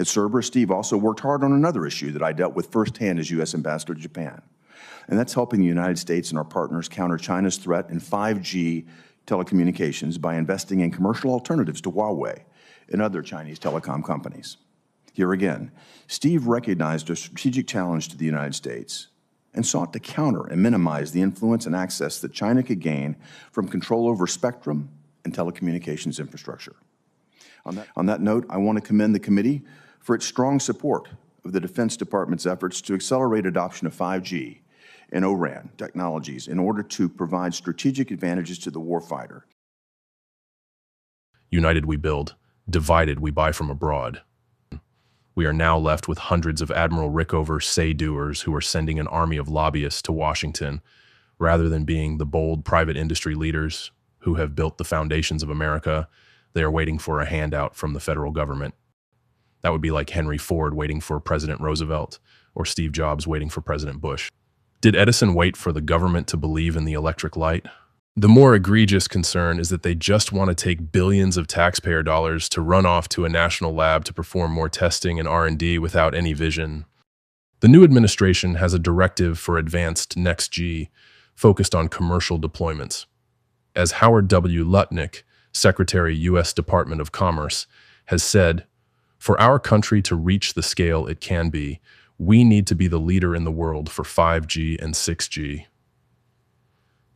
At Cerberus, Steve also worked hard on another issue that I dealt with firsthand as U.S. Ambassador to Japan, and that's helping the United States and our partners counter China's threat in 5G telecommunications by investing in commercial alternatives to Huawei and other Chinese telecom companies. Here again, Steve recognized a strategic challenge to the United States and sought to counter and minimize the influence and access that China could gain from control over spectrum and telecommunications infrastructure. On that note, I want to commend the committee for its strong support of the Defense Department's efforts to accelerate adoption of 5G and ORAN technologies in order to provide strategic advantages to the warfighter. United we build, divided we buy from abroad. We are now left with hundreds of Admiral Rickover say-doers who are sending an army of lobbyists to Washington, rather than being the bold private industry leaders who have built the foundations of America. They are waiting for a handout from the federal government. That would be like Henry Ford waiting for President Roosevelt, or Steve Jobs waiting for President Bush. Did Edison wait for the government to believe in the electric light? The more egregious concern is that they just want to take billions of taxpayer dollars to run off to a national lab to perform more testing and R&D without any vision. The new administration has a directive for advanced NextG focused on commercial deployments. As Howard W. Lutnick, Secretary, U.S. Department of Commerce, has said, for our country to reach the scale it can be, we need to be the leader in the world for 5G and 6G.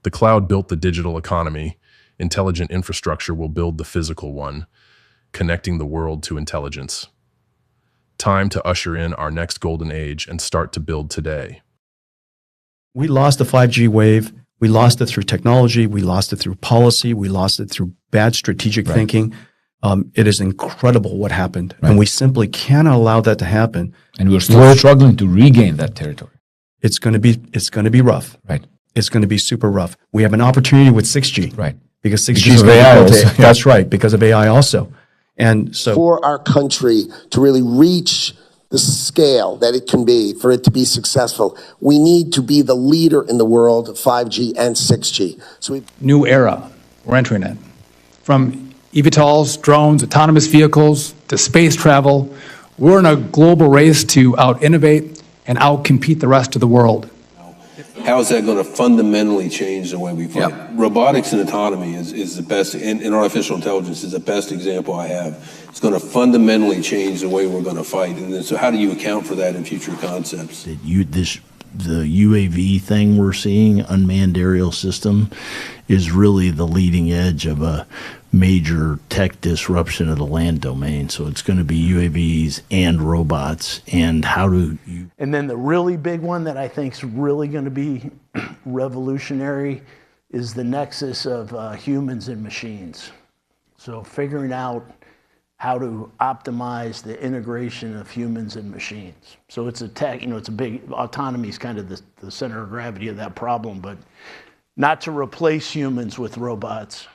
The cloud built the digital economy. Intelligent infrastructure will build the physical one, connecting the world to intelligence. Time to usher in our next golden age and start to build today. We lost the 5G wave. We lost it through technology. We lost it through policy. We lost it through bad strategic thinking. It is incredible what happened, and we simply cannot allow that to happen. And we're still struggling to regain that territory. It's going to be rough. Right. It's going to be super rough. We have an opportunity with 6G. Right. Because 6G because is of going AI to also. That's right, because of AI also. And so for our country to really reach the scale that it can be, for it to be successful, we need to be the leader in the world of 5G and 6G. So new era we're entering in. From eVTOLs, drones, autonomous vehicles, to space travel, we're in a global race to out-innovate and out-compete the rest of the world. How is that going to fundamentally change the way we fight? Yep. Robotics and autonomy is the best, and artificial intelligence is the best example I have. It's going to fundamentally change the way we're going to fight. And then, so how do you account for that in future concepts? The UAV thing we're seeing, unmanned aerial system, is really the leading edge of a major tech disruption of the land domain. So it's going to be UAVs and robots. And how do you... And then the really big one that I think is really going to be revolutionary is the nexus of humans and machines. So figuring out how to optimize the integration of humans and machines. So it's a tech, it's a big, autonomy is kind of the center of gravity of that problem, but not to replace humans with robots,